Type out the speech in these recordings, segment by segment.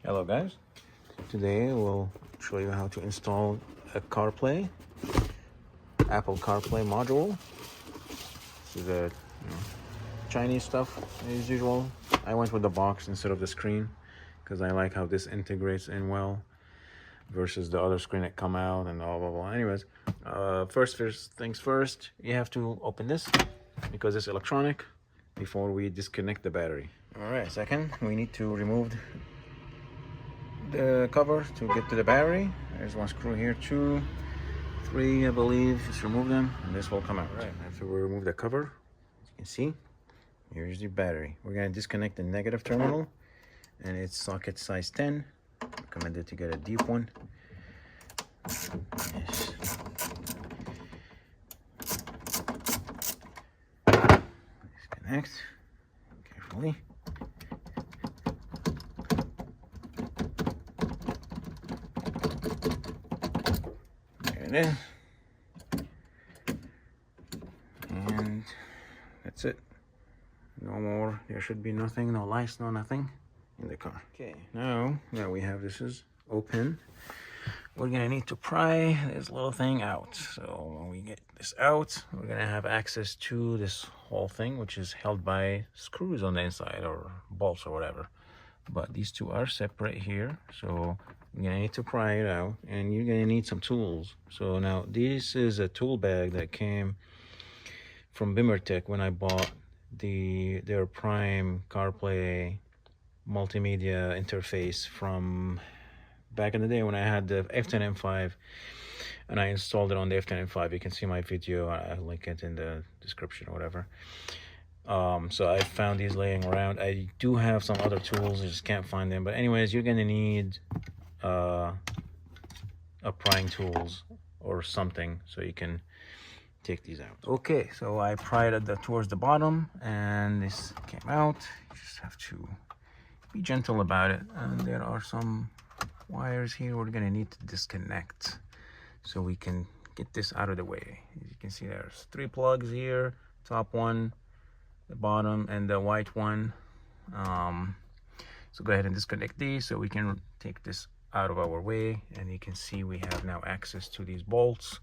Hello guys, today we'll show you how to install a CarPlay, Apple CarPlay module. This is a Chinese stuff as usual. I went with the box instead of the screen because I like how this integrates in well versus the other screen that come out and blah blah blah. Anyways, first things first, you have to open this because it's electronic before we disconnect the battery. All right, second we need to remove the cover to get to the battery. There's one screw here, 2, 3 I believe. Just remove them and this will come out. Right, after we remove the cover, as you can see, here's the battery. We're going to disconnect the negative terminal and it's socket size 10. Recommended to get a deep one. Yes. Disconnect carefully. It is, and that's it. No more, there should be nothing, no lights, no nothing in the car. Okay, now we have this is open, we're gonna need to pry this little thing out. So when we get this out, we're gonna have access to this whole thing, which is held by screws on the inside or bolts or whatever, but these two are separate here. So you're gonna need to pry it out and you're gonna need some tools. So now this is a tool bag that came from Bimmertech when I bought their Prime CarPlay multimedia interface from back in the day when I had the F10 M5 and I installed it on the F10 M5. You can see my video, I'll link it in the description or whatever. So I found these laying around. I do have some other tools, I just can't find them, but anyways, you're gonna need a prying tools or something so you can take these out. Okay, so I pried it towards the bottom and this came out. You just have to be gentle about it, and there are some wires here we're gonna need to disconnect so we can get this out of the way. As you can see, there's 3 plugs here, top one, the bottom, and the white one. So go ahead and disconnect these so we can take this out of our way, and you can see we have now access to these bolts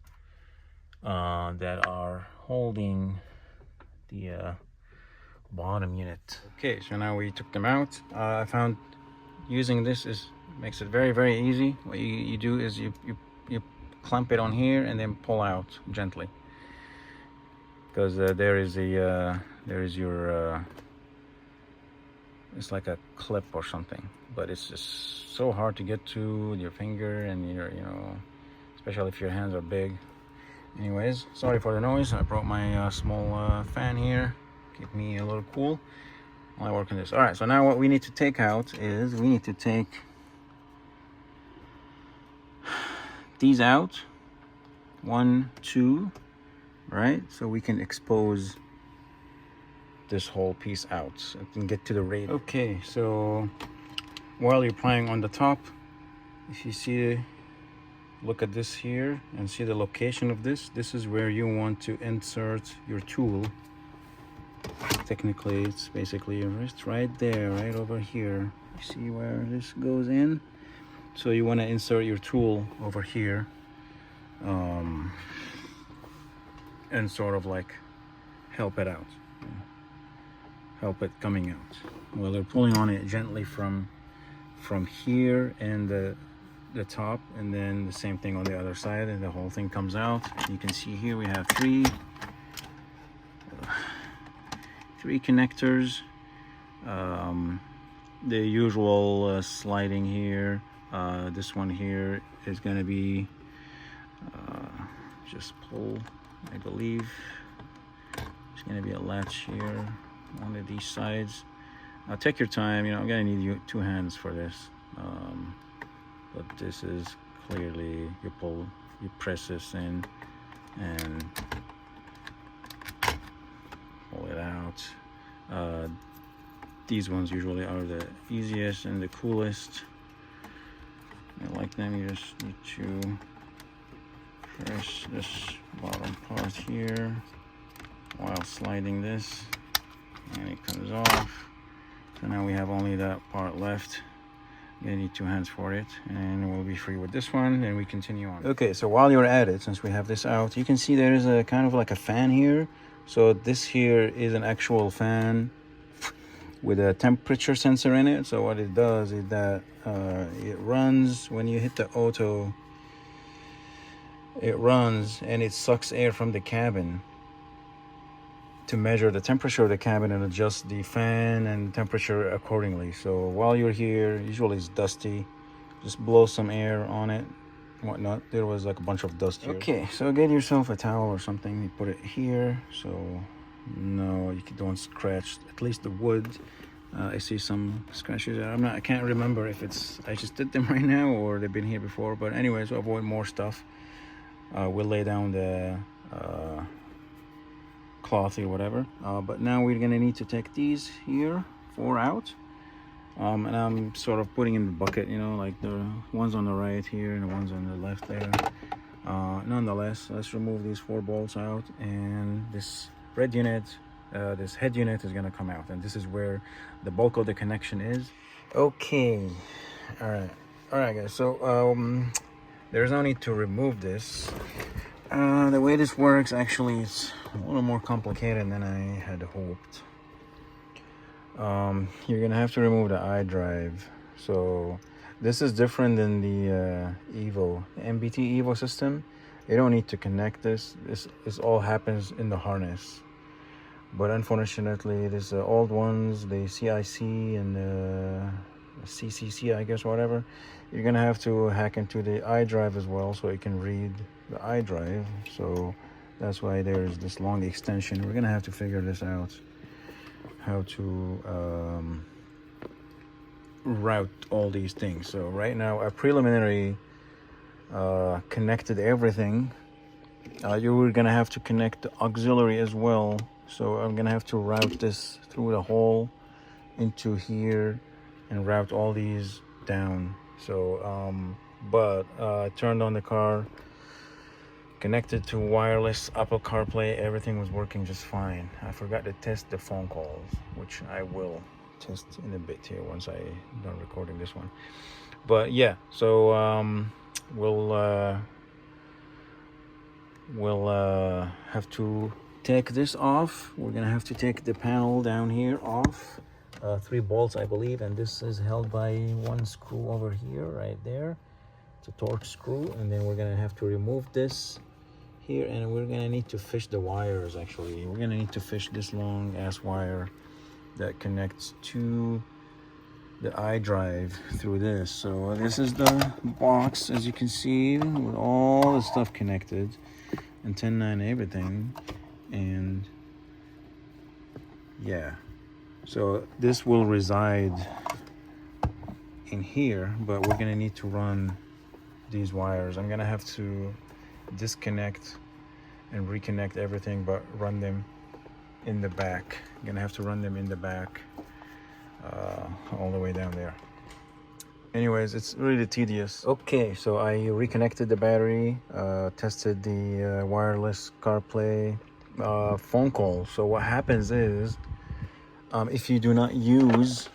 that are holding the bottom unit. Okay, so now we took them out. I found using this makes it very easy. What you do is you clamp it on here and then pull out gently, because there is your it's like a clip or something, but it's just so hard to get to with your finger and your, especially if your hands are big. Anyways, sorry for the noise. I brought my small fan here, keep me a little cool while I work on this. All right, so now what we need to take out is we need to take these out, 1, 2, right? So we can expose this whole piece out and get to the radiator. Okay, so while you're prying on the top, if you see, look at this here and see the location of this is where you want to insert your tool. Technically it's basically your wrist right there, right over here. You see where this goes in? So you want to insert your tool over here, and sort of like help it out, help it coming out. Well, they're pulling on it gently from here and the top, and then the same thing on the other side, and the whole thing comes out. You can see here we have three connectors, the usual sliding here. This one here is going to be just pull, I believe. There's going to be a latch here on these sides. Take your time, I'm going to need 2 hands for this, but this is clearly, you press this in and pull it out. These ones usually are the easiest and the coolest. I like them. You just need to press this bottom part here while sliding this, and it comes off. So now we have only that part left. You need 2 hands for it, and we'll be free with this one, and we continue on. Okay, so while you're at it, since we have this out, you can see there is a kind of like a fan here. So this here is an actual fan with a temperature sensor in it. So what it does is that it runs when you hit the auto. It runs and it sucks air from the cabin to measure the temperature of the cabin and adjust the fan and temperature accordingly. So while you're here, usually it's dusty, just blow some air on it and whatnot. There was like a bunch of dust here. Okay, so get yourself a towel or something. You put it here so no, you don't scratch at least the wood. I see some scratches. I can't remember if it's I just did them right now or they've been here before, but anyways, to avoid more stuff, we'll lay down the cloth or whatever, but now we're gonna need to take these here 4 out, and I'm sort of putting in the bucket, you know, like the ones on the right here and the ones on the left there. Nonetheless, let's remove these 4 bolts out, and this red unit, this head unit is gonna come out, and this is where the bulk of the connection is. Okay, all right guys, so there's no need to remove this. The way this works, actually, it's a little more complicated than I had hoped. You're gonna have to remove the iDrive. So this is different than the Evo, the MBT Evo system. You don't need to connect this. This all happens in the harness. But unfortunately, these old ones, the CIC and the CCC, I guess, whatever, you're gonna have to hack into the iDrive as well so you can read the iDrive. So that's why there's this long extension. We're gonna have to figure this out, how to route all these things. So right now, I preliminary connected everything. You were gonna have to connect the auxiliary as well. So I'm gonna have to route this through the hole into here and route all these down. So but turned on the car, connected to wireless Apple CarPlay, everything was working just fine. I forgot to test the phone calls, which I will test in a bit here once I done recording this one. But yeah, so we'll have to take this off. We're gonna have to take the panel down here off. 3 bolts, I believe, and this is held by 1 screw over here, right there. It's a torque screw, and then we're gonna have to remove this here, and we're gonna need to fish the wires. Actually, we're gonna need to fish this long ass wire that connects to the iDrive through this. So this is the box, as you can see, with all the stuff connected, antenna and everything, and yeah. So this will reside in here, but we're gonna need to run these wires. I'm gonna have to disconnect and reconnect everything, but run them in the back. I'm gonna have to run them in the back all the way down there. Anyways, it's really tedious. Okay, so I reconnected the battery, tested the wireless CarPlay phone call. So what happens is, if you do not use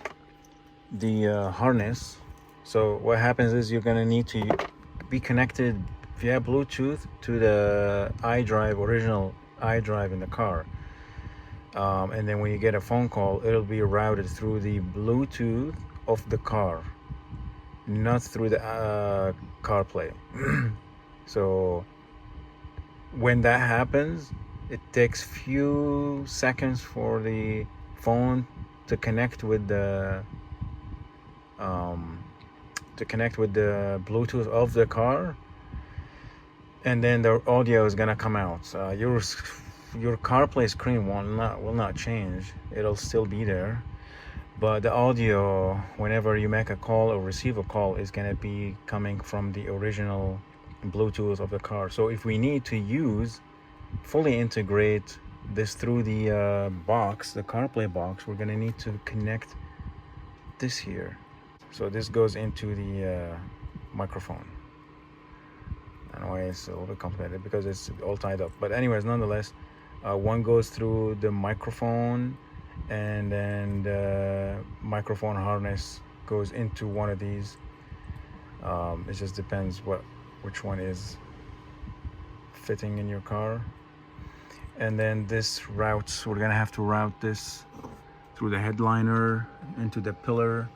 the harness, so what happens is you're gonna need to be connected via Bluetooth to the iDrive, original iDrive in the car, and then when you get a phone call, it'll be routed through the Bluetooth of the car, not through the CarPlay. So when that happens, it takes few seconds for the phone to connect with the Bluetooth of the car, and then the audio is gonna come out. Your CarPlay screen will not change. It'll still be there, but the audio, whenever you make a call or receive a call, is gonna be coming from the original Bluetooth of the car. So if we need to fully integrate this through the box, the CarPlay box, we're gonna need to connect this here. So this goes into the microphone. I don't know why it's a little bit complicated, because it's all tied up. But anyways, nonetheless, one goes through the microphone, and then the microphone harness goes into one of these. It just depends which one is fitting in your car. And then this routes, we're gonna have to route this through the headliner, into the pillar,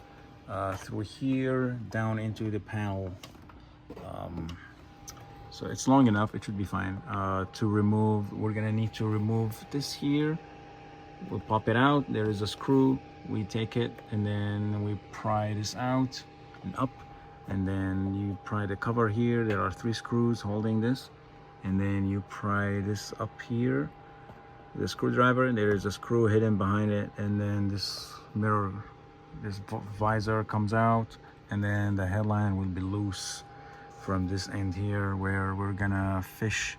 through here, down into the panel. So it's long enough, it should be fine. To remove, we're gonna need to remove this here. We'll pop it out, there is a screw, we take it and then we pry this out and up, and then you pry the cover here. There are 3 screws holding this, and then you pry this up here, the screwdriver, there is a screw hidden behind it, and then this mirror, this visor comes out, and then the headline will be loose from this end here, where we're gonna fish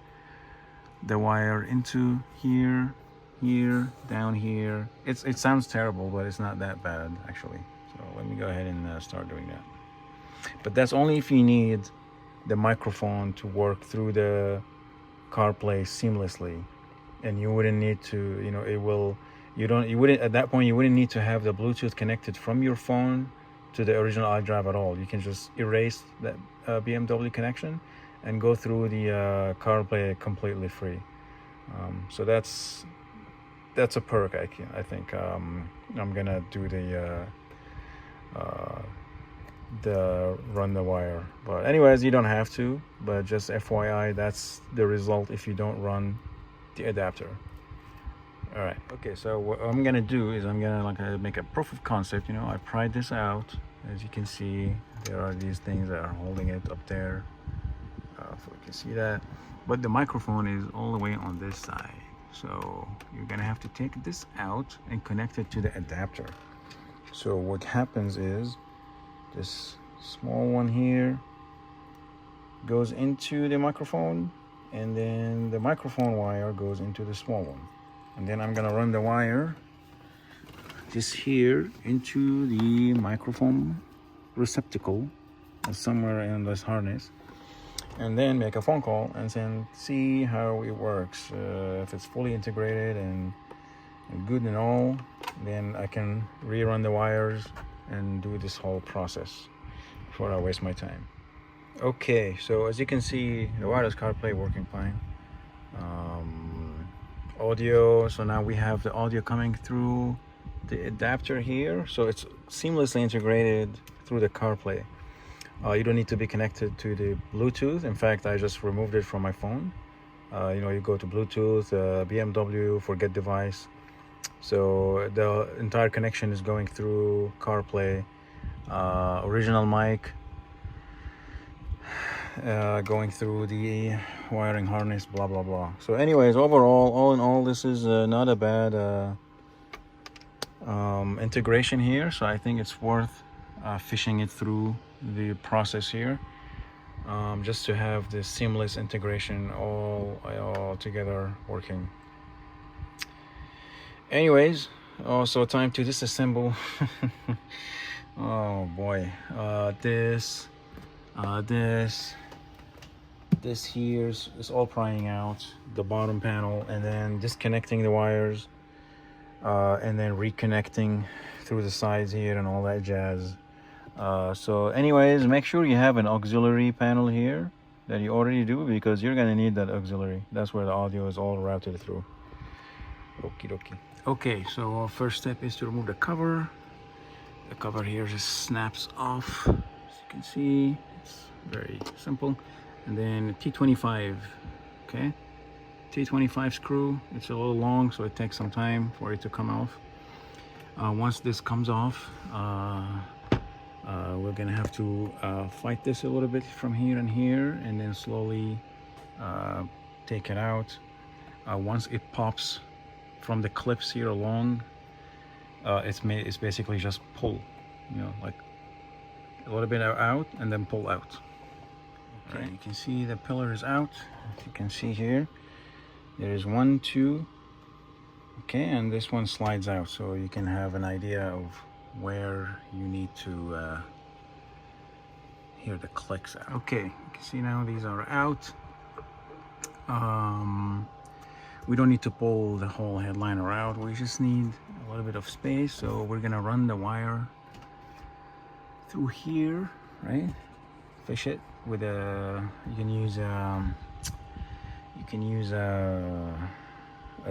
the wire into here, down here. It sounds terrible, but it's not that bad actually. So let me go ahead and start doing that. But that's only if you need the microphone to work through the CarPlay seamlessly, and you wouldn't need to, you know, you wouldn't at that point, you wouldn't need to have the Bluetooth connected from your phone to the original iDrive at all. You can just erase that BMW connection and go through the CarPlay completely free. So that's a perk, I think. I'm gonna do the run the wire, but anyways, you don't have to, but just FYI, that's the result if you don't run the adapter. All right, okay, so what I'm gonna do is I'm gonna make a proof of concept. You know, I pried this out. As you can see, there are these things that are holding it up there, so you can see that, but the microphone is all the way on this side, so you're gonna have to take this out and connect it to the adapter. So what happens is this small one here goes into the microphone, and then the microphone wire goes into the small one, and then I'm gonna run the wire just here into the microphone receptacle somewhere in this harness, and then make a phone call and then see how it works. If it's fully integrated and good and all, then I can rerun the wires and do this whole process before I waste my time. Okay, so as you can see, the wireless CarPlay working fine. Audio, so now we have the audio coming through the adapter here, so it's seamlessly integrated through the CarPlay. You don't need to be connected to the Bluetooth. In fact, I just removed it from my phone. You know, you go to Bluetooth, BMW, forget device. So the entire connection is going through CarPlay. Original mic going through the wiring harness, blah blah blah. So anyways, overall, all in all, this is not a bad integration here. So I think it's worth fishing it through the process here, just to have this seamless integration all together working. Anyways, also time to disassemble. Oh boy, this here is all prying out the bottom panel, and then disconnecting the wires, and then reconnecting through the sides here and all that jazz. So anyways, make sure you have an auxiliary panel here that you already do, because you're gonna need that auxiliary. That's where the audio is all routed through. Okie dokie. Okay, so our first step is to remove the cover. The cover here just snaps off, as you can see. It's very simple. And then T25, okay, T25 screw. It's a little long, so it takes some time for it to come off. Once this comes off, we're gonna have to fight this a little bit from here and here, and then slowly take it out. Once it pops from the clips here along, it's basically just pull, you know, like a little bit out and then pull out. Okay, right. You can see the pillar is out. As you can see here, there is 1, 2, okay, and this one slides out, so you can have an idea of where you need to hear the clicks out. Okay, you can see now these are out. We don't need to pull the whole headliner out. We just need a little bit of space, so we're gonna run the wire through here, right? Fish it with a, you can use a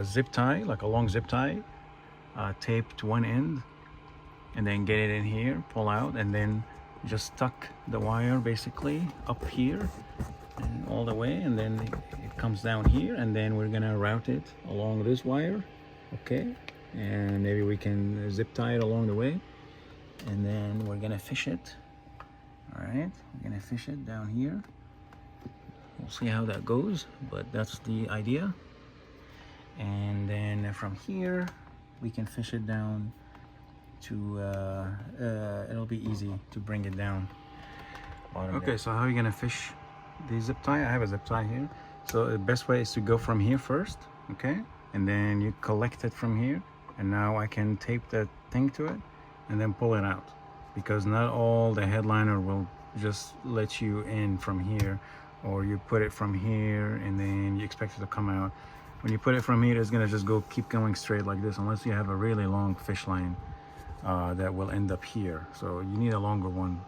zip tie, like a long zip tie, tape to one end, and then get it in here, pull out, and then just tuck the wire basically up here and all the way, and then it comes down here, and then we're gonna route it along this wire, okay? And maybe we can zip tie it along the way, and then we're gonna fish it. All right, we're gonna fish it down here. We'll see how that goes, but that's the idea. And then from here we can fish it down to it'll be easy to bring it down. Okay, so how are you gonna fish the zip tie? I have a zip tie here. So the best way is to go from here first, okay? And then you collect it from here, and now I can tape that thing to it and then pull it out, because not all the headliner will just let you in from here, or you put it from here and then you expect it to come out. When you put it from here, it's gonna just keep going straight like this, unless you have a really long fish line that will end up here. So you need a longer one.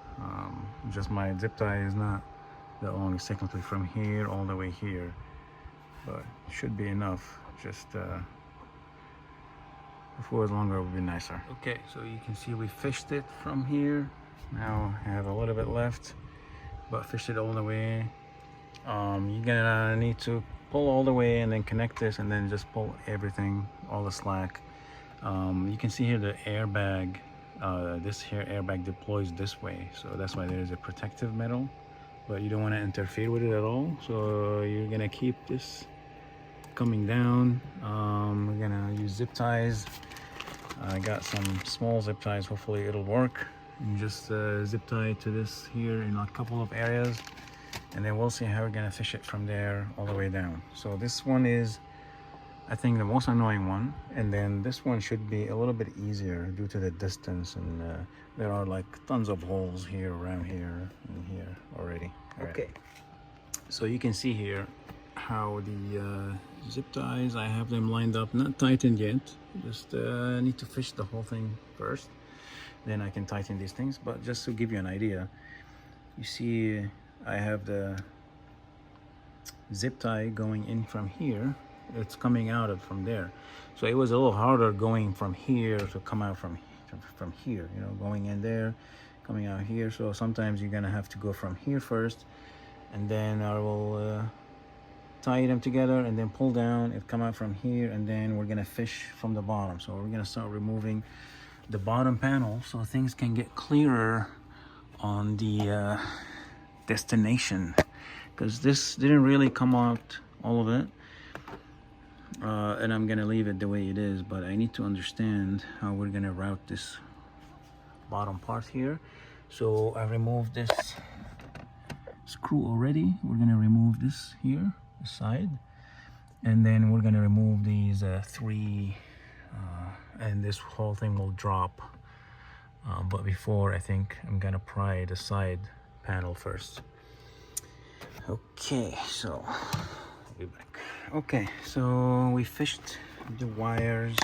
Just my zip tie is not that long. It's technically from here all the way here, but it should be enough. Just if it was longer, it would be nicer. Okay, so you can see we fished it from here. Now I have a little bit left, but fished it all the way. You're gonna need to pull all the way and then connect this, and then just pull everything, all the slack. You can see here the airbag, this here airbag deploys this way, so that's why there is a protective metal, but you don't want to interfere with it at all. So you're gonna keep this coming down. We're gonna use zip ties. I got some small zip ties, hopefully it'll work. And just zip tie to this here in a couple of areas, and then we'll see how we're gonna fish it from there all the way down. So this one is, I think, the most annoying one, and then this one should be a little bit easier due to the distance, and there are like tons of holes here, around here, and here already. Okay, so you can see here how the zip ties, I have them lined up, not tightened yet. Just need to fish the whole thing first, then I can tighten these things. But just to give you an idea, you see I have the zip tie going in from here, it's coming out from there. So it was a little harder going from here to come out from here, you know, going in there, coming out here. So sometimes you're gonna have to go from here first, and then I will tie them together and then pull down, it come out from here, and then we're gonna fish from the bottom. So we're gonna start removing the bottom panel so things can get clearer on the destination, because this didn't really come out, all of it, and I'm gonna leave it the way it is, but I need to understand how we're gonna route this bottom part here. So I removed this screw already. We're gonna remove this here, the side, and then we're gonna remove these three, and this whole thing will drop. But before, I think I'm gonna pry the side panel first. Okay, so I'll be back. Okay, so we fished the wires,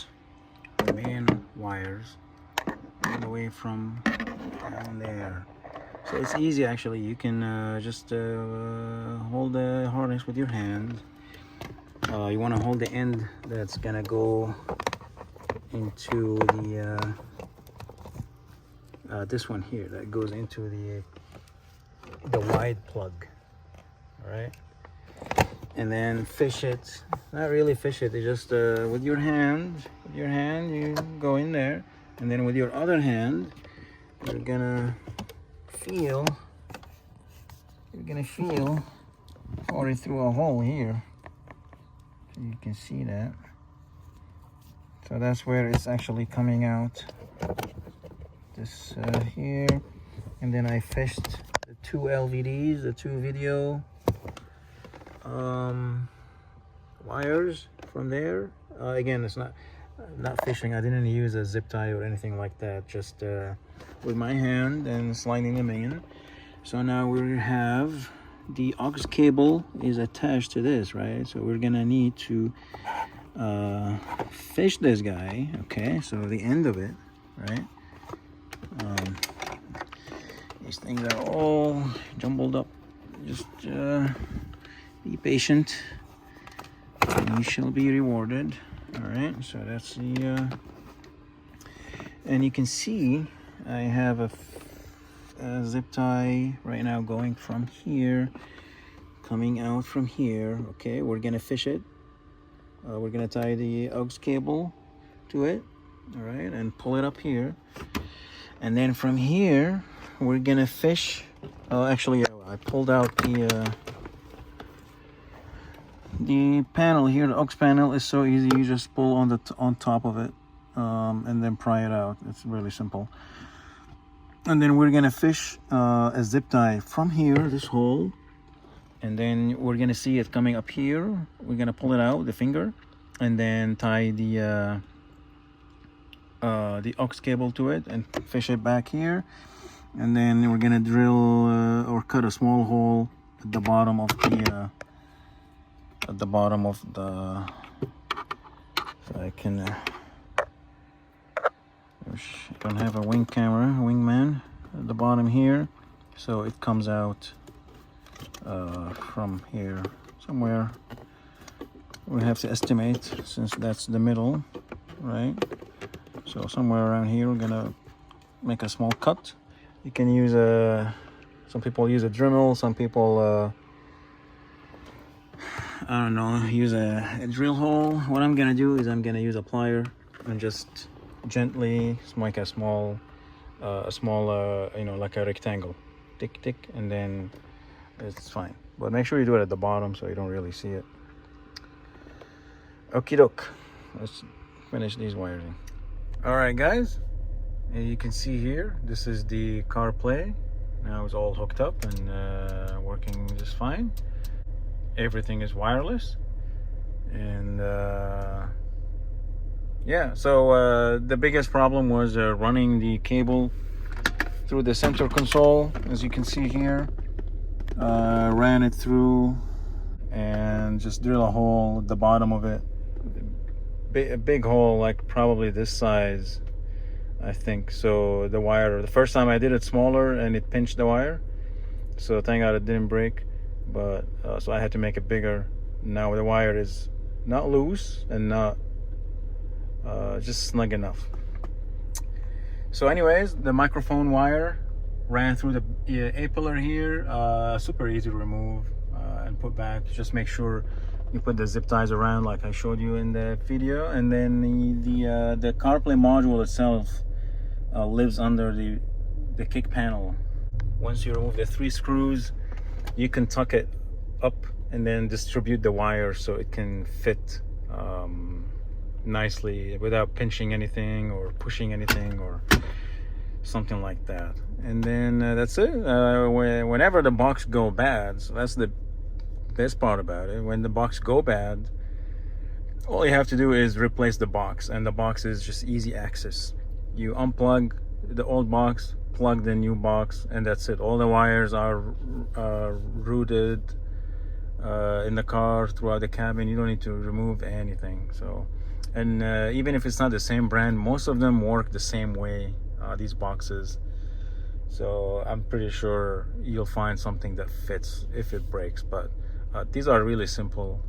the main wires, all the way from down there. So it's easy actually. You can just hold the harness with your hand. You want to hold the end that's gonna go into the this one here, that goes into the wide plug. All right, and then fish it. Not really fish it. You just with your hand. You go in there, and then with your other hand, you're gonna feel for it through a hole here, so you can see that. So that's where it's actually coming out, this here. And then I fished the two LVDs, the two video wires from there. Again, it's not fishing. I didn't use a zip tie or anything like that, just with my hand and sliding them in. So now we have the aux cable is attached to this, right? So we're gonna need to fish this guy. Okay, so the end of it, right? These things are all jumbled up. Just be patient and you shall be rewarded. All right, so that's the and you can see I have a zip tie right now going from here, coming out from here. Okay, we're gonna fish it. We're gonna tie the aux cable to it, all right, and pull it up here, and then from here we're gonna fish. Actually, I pulled out the panel here. The aux panel is so easy. You just pull on on top of it, and then pry it out. It's really simple. And then we're gonna fish a zip tie from here, this hole, and then we're gonna see it coming up here. We're gonna pull it out with the finger, and then tie the aux cable to it and fish it back here. And then we're gonna drill or cut a small hole at the bottom of the so I can I don't have a wingman at the bottom here, so it comes out from here somewhere. We have to estimate, since that's the middle, right? So somewhere around here we're gonna make a small cut. You can use some people use a Dremel, some people I don't know, use a drill hole. What I'm gonna do is I'm gonna use a plier and just gently make a small you know, like a rectangle, tick, and then it's fine. But make sure you do it at the bottom so you don't really see it. Okie doke, let's finish these wiring. All right, guys, and you can see here, this is the CarPlay. Now it's all hooked up and working just fine. Everything is wireless, and yeah, so the biggest problem was running the cable through the center console. As you can see here, ran it through and just drill a hole at the bottom of it, a big hole, like probably this size, I think. So the wire, the first time I did it smaller and it pinched the wire, so thank God it didn't break. But so I had to make it bigger. Now the wire is not loose and not just snug enough. So anyways, the microphone wire ran through the A pillar here. Super easy to remove and put back. Just make sure you put the zip ties around like I showed you in the video. And then the CarPlay module itself lives under the kick panel. Once you remove the 3 screws, you can tuck it up and then distribute the wire so it can fit nicely without pinching anything or pushing anything or something like that. And then that's it. Whenever the box go bad, so that's the best part about it. When the box go bad, all you have to do is replace the box, and the box is just easy access. You unplug the old box, plug the new box, and that's it. All the wires are routed in the car throughout the cabin. You don't need to remove anything. So, and even if it's not the same brand, most of them work the same way, these boxes. So I'm pretty sure you'll find something that fits if it breaks. But these are really simple.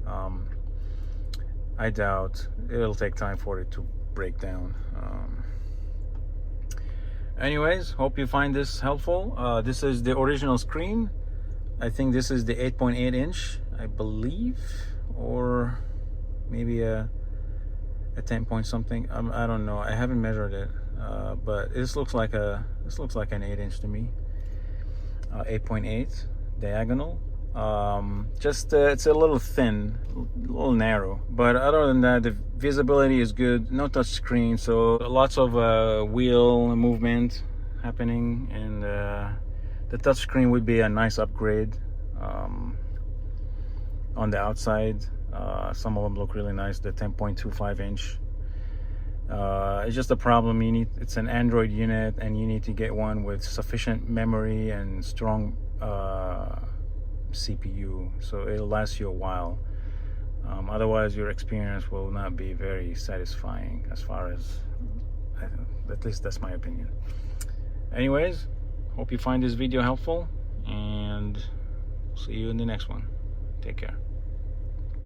I doubt it'll take time for it to break down. Anyways, hope you find this helpful. This is the original screen. I think this is the 8.8 inch, I believe, or maybe a 10 point something. I don't know. I haven't measured it, but this looks like an 8 inch to me. 8.8 diagonal. Just it's a little thin, a little narrow, but other than that, the visibility is good. No touch screen, so lots of wheel movement happening, and the touch screen would be a nice upgrade on the outside. Some of them look really nice, the 10.25 inch. It's just a problem. It's an Android unit, and you need to get one with sufficient memory and strong CPU, so it'll last you a while. Otherwise, your experience will not be very satisfying, as far as, at least that's my opinion. Anyways, hope you find this video helpful, and see you in the next one. Take care.